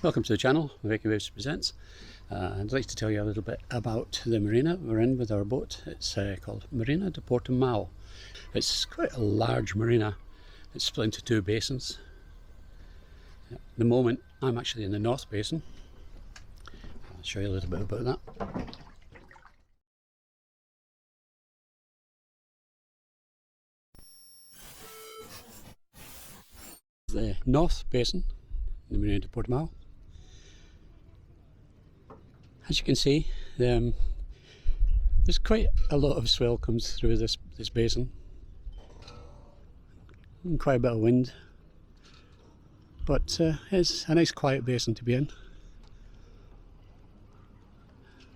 Welcome to the channel, Waveney Waves Presents. I'd like to tell you a little bit about the marina we're in with our boat. It's called Marina de Portimão. It's quite a large marina. It's split into two basins. At the moment I'm actually in the North Basin. I'll show you a little bit about that. The North Basin, the Marina de Portimão. As you can see, there's quite a lot of swell comes through this basin, and quite a bit of wind, but it's a nice quiet basin to be in.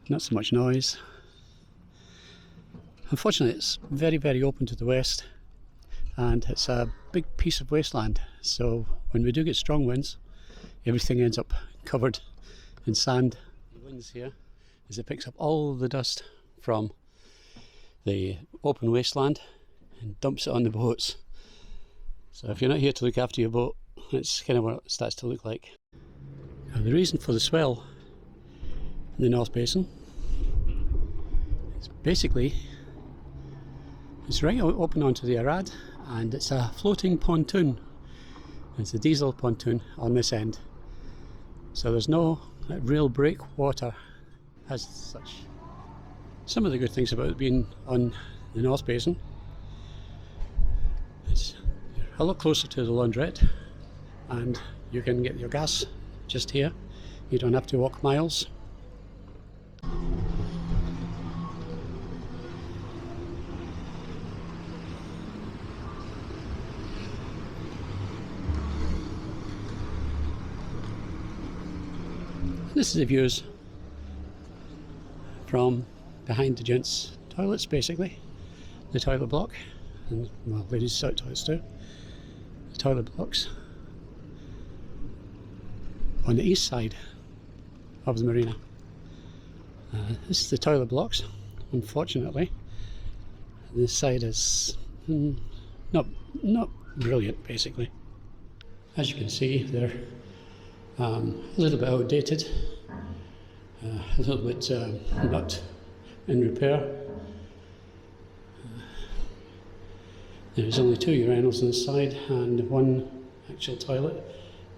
Not so much noise. Unfortunately, it's very open to the west, and it's a big piece of wasteland, so when we do get strong winds, everything ends up covered in sand. The winds here is it picks up all the dust from the open wasteland and dumps it on the boats. So if you're not here to look after your boat, it's kind of what it starts to look like. Now, the reason for the swell in the North Basin is basically it's right open onto the Arad, and it's a floating pontoon. It's a diesel pontoon on this end, so there's no real breakwater as such. Some of the good things about being on the North Basin is you're a lot closer to the laundrette, and you can get your gas just here. You don't have to walk miles. This is the views from behind the gents' toilets, basically. The toilet block, and well, ladies' toilets too. The toilet blocks on the east side of the marina. This is the toilet blocks. Unfortunately, this side is not brilliant, basically. As you can see, they're a little bit outdated, a little bit not in repair. There's only two urinals on this side and one actual toilet,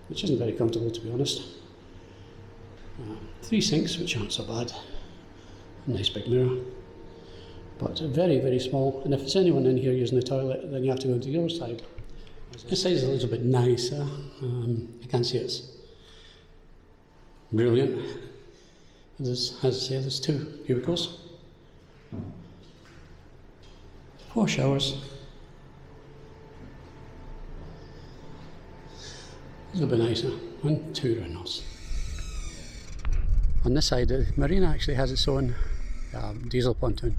which isn't very comfortable, to be honest. Three sinks, which aren't so bad. A nice big mirror, but very small. And if there's anyone in here using the toilet, then you have to go to the other side. This side is a little bit nicer. I can't see it's brilliant. As I say, there's two cubicles, 4 showers, a little bit nicer, and 2 urinals. On this side, the marina actually has its own diesel pontoon,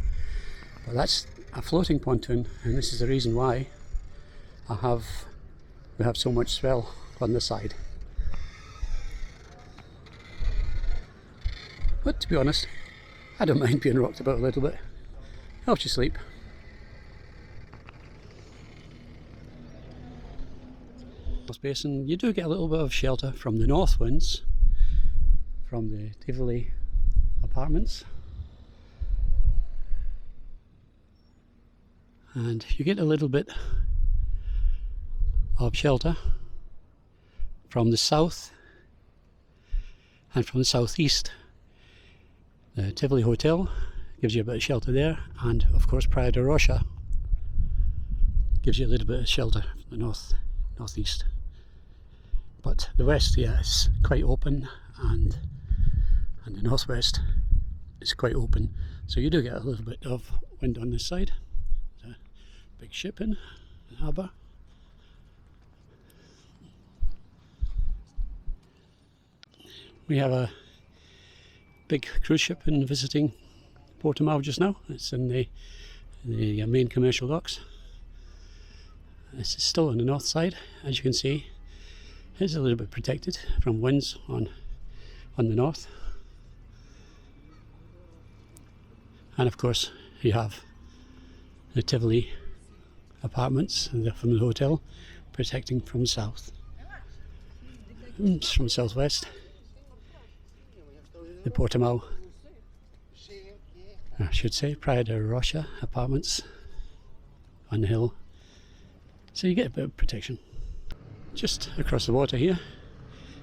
but that's a floating pontoon, and this is the reason why we have so much swell on this side. But to be honest, I don't mind being rocked about a little bit. Helps you sleep. North Basin, you do get a little bit of shelter from the north winds, from the Tivoli apartments, and you get a little bit of shelter from the south and from the southeast. The Tivoli Hotel gives you a bit of shelter there, and of course Praia da Rocha gives you a little bit of shelter from the northeast. But the west, yeah, is quite open, and the northwest is quite open, so you do get a little bit of wind on this side. There's a big ship in the harbour. We have a big cruise ship visiting Portimão just now. It's in the main commercial docks. This is still on the north side. As you can see, it's a little bit protected from winds on the north. And of course you have the Tivoli apartments from the hotel protecting from south. From southwest. de Portimão, I should say, Praia de Rocha apartments on the hill, so you get a bit of protection. Just across the water here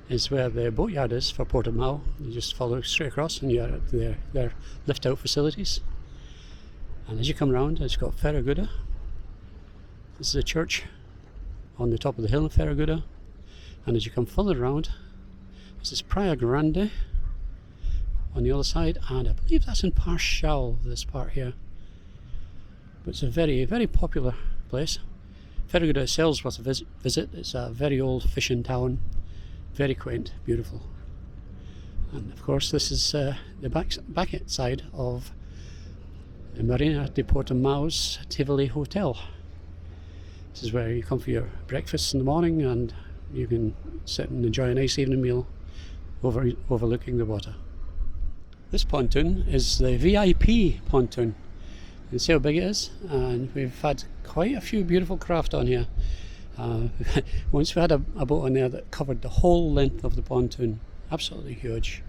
is where the boatyard is for Portimão. You just follow straight across and you're at their lift out facilities, and as you come around it's got Ferraguda. This is a church on the top of the hill in Ferraguda, and as you come further around this is Praia Grande on the other side, and I believe that's in Parchal, this part here. But it's a very, very popular place. Ferraguda itself is worth a visit. It's a very old fishing town, very quaint, beautiful. And of course this is the back side of the Marina de Portimão's Tivoli Hotel. This is where you come for your breakfast in the morning, and you can sit and enjoy a nice evening meal overlooking the water. This pontoon is the VIP pontoon. You can see how big it is, and we've had quite a few beautiful craft on here. Once we had a boat on there that covered the whole length of the pontoon, absolutely huge.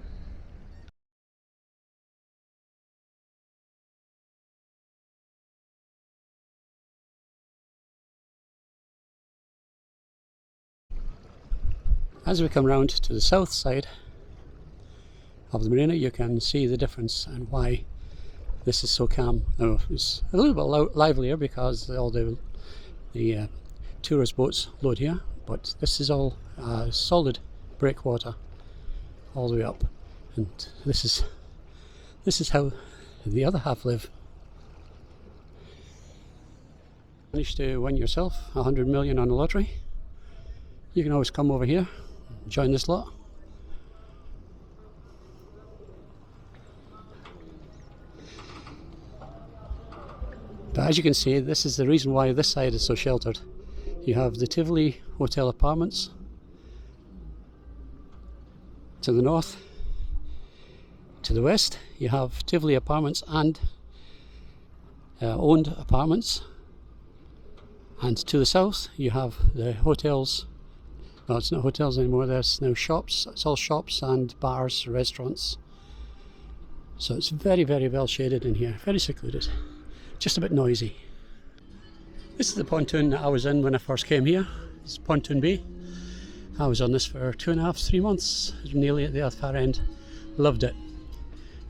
As we come round to the south side of the marina, you can see the difference and why this is so calm. Now, it's a little bit livelier because all the tourist boats load here, but this is all solid breakwater all the way up, and this is how the other half live. Managed to win yourself 100 million on the lottery, you can always come over here, join this lot. But as you can see, this is the reason why this side is so sheltered. You have the Tivoli Hotel apartments to the north. To the west you have Tivoli apartments and owned apartments, and to the south you have the hotels. No, it's not hotels anymore, there's now shops. It's all shops and bars, restaurants. So it's very, very well shaded in here, very secluded. Just a bit noisy. This is the pontoon that I was in when I first came here. It's Pontoon B. I was on this for 2.5 to 3 months, nearly at the other far end. Loved it.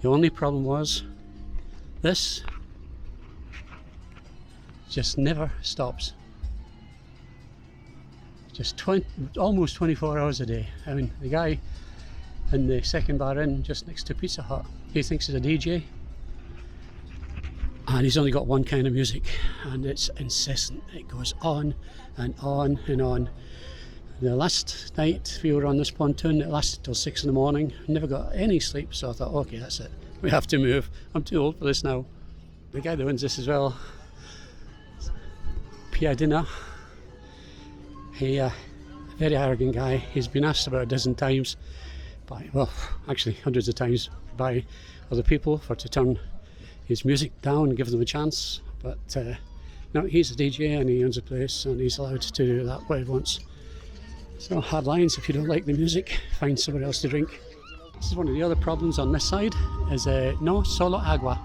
The only problem was this just never stops. Just almost 24 hours a day. I mean, the guy in the second bar in, just next to Pizza Hut, he thinks he's a DJ, and he's only got one kind of music, and it's incessant. It goes on and on and on. The last night we were on this pontoon, it lasted till 6 in the morning. Never got any sleep, so I thought, okay, that's it, we have to move. I'm too old for this now. The guy that owns this as well, Piadina, he very arrogant guy. He's been asked about a dozen times by, well, actually hundreds of times by other people to turn his music down and give them a chance, but no, he's a DJ and he owns a place and he's allowed to do that what he wants. So hard lines: if you don't like the music, find somewhere else to drink. This is one of the other problems on this side, is no solo agua.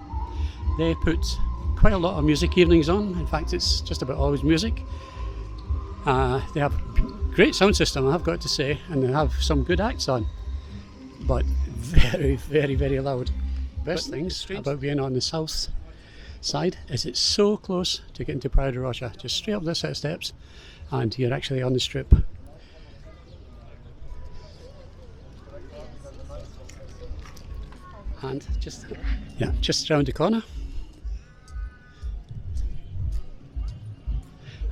They put quite a lot of music evenings on. In fact, it's just about always music. They have great sound system, I've got to say, and they have some good acts on, but very, very, very loud. Best things about being on the south side is it's so close to getting to Praia de Rocha. Just straight up this set of steps and you're actually on the strip. And just round the corner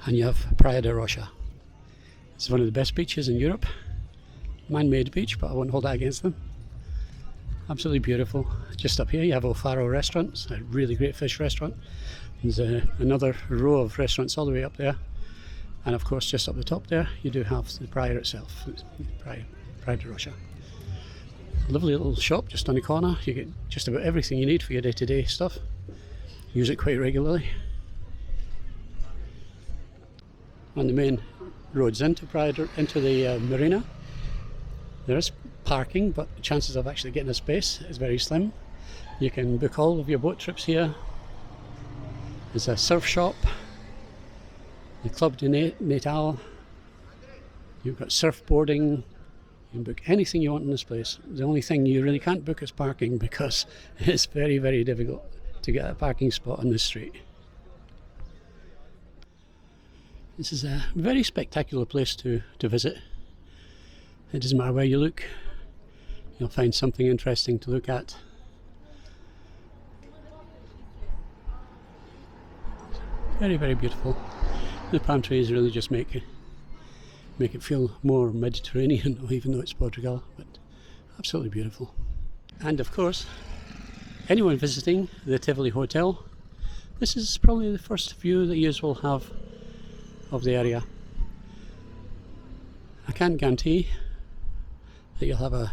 and you have Praia de Rocha. It's one of the best beaches in Europe. Man-made beach, but I won't hold that against them. Absolutely beautiful. Just up here you have O Faro restaurant. It's a really great fish restaurant. There's another row of restaurants all the way up there, and of course just up the top there you do have the Praia itself, Praia de Rocha. Lovely little shop just on the corner. You get just about everything you need for your day-to-day stuff. Use it quite regularly. On the main roads into the marina, there's parking, but the chances of actually getting a space is very slim. You can book all of your boat trips here. There's a surf shop, the Club de Natal. You've got surfboarding. You can book anything you want in this place. The only thing you really can't book is parking, because it's very, very difficult to get a parking spot on this street. This is a very spectacular place to visit. It doesn't matter where you look, you'll find something interesting to look at. Very, very beautiful. The palm trees really just make it feel more Mediterranean, even though it's Portugal, but absolutely beautiful. And of course, anyone visiting the Tivoli Hotel, this is probably the first view that you will have of the area. I can't guarantee that you'll have a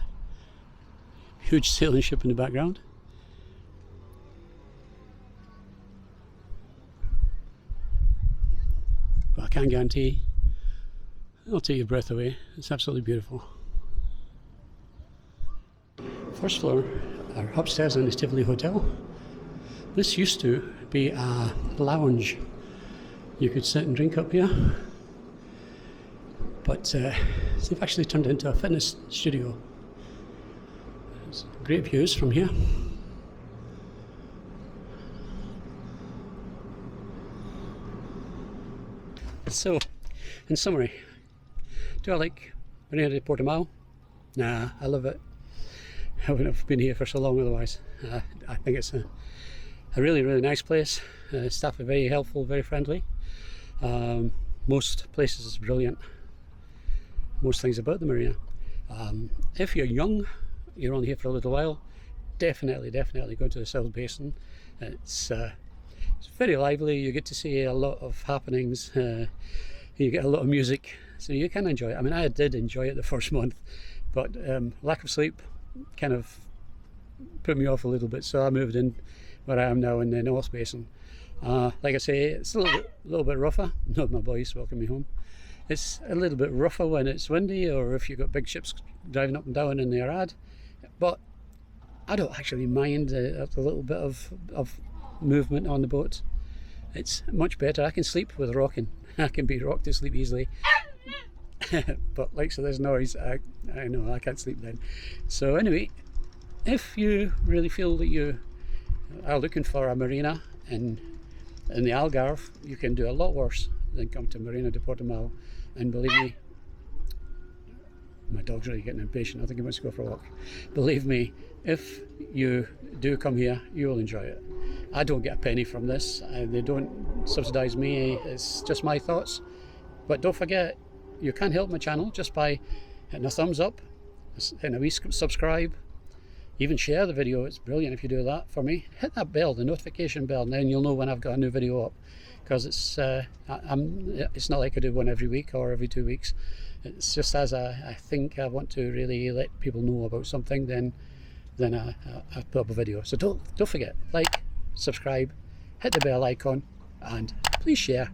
huge sailing ship in the background, but I can guarantee it'll take your breath away. It's absolutely beautiful. First floor, or upstairs in the Tivoli Hotel. This used to be a lounge. You could sit and drink up here, but they've actually turned it into a fitness studio. There's great views from here. So, in summary, do I like Marina de Portimão? Nah, I love it. I wouldn't have been here for so long otherwise. I think it's a really, really nice place. Staff are very helpful, very friendly. Most places is brilliant. Most things about the marina. If you're young, you're only here for a little while, definitely go to the South Basin. It's very lively. You get to see a lot of happenings. You get a lot of music, so you can enjoy it. I mean, I did enjoy it the first month, but lack of sleep kind of put me off a little bit, so I moved in where I am now in the North Basin. Like I say, it's a little bit rougher. Not my boys welcome me home. It's a little bit rougher when it's windy, or if you've got big ships driving up and down in the Arad, but I don't actually mind a little bit of movement on the boat. It's much better. I can sleep with rocking. I can be rocked to sleep easily. But like, so there's noise, I know I can't sleep then. So anyway, if you really feel that you are looking for a marina in the Algarve, you can do a lot worse than come to Marina de Portimão. And believe me, my dog's really getting impatient. I think he wants to go for a walk. Believe me, if you do come here, you will enjoy it. I don't get a penny from this. They don't subsidise me. It's just my thoughts. But don't forget, you can help my channel just by hitting a thumbs up, hitting a wee subscribe, even share the video. It's brilliant if you do that for me. Hit that bell, the notification bell, and then you'll know when I've got a new video up. Because it's not like I do one every week or every 2 weeks. It's just as I think I want to really let people know about something, then I put up a video. So don't forget, like, subscribe, hit the bell icon, and please share.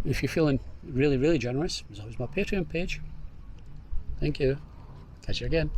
If you're feeling really, really generous, there's always my Patreon page. Thank you. Catch you again.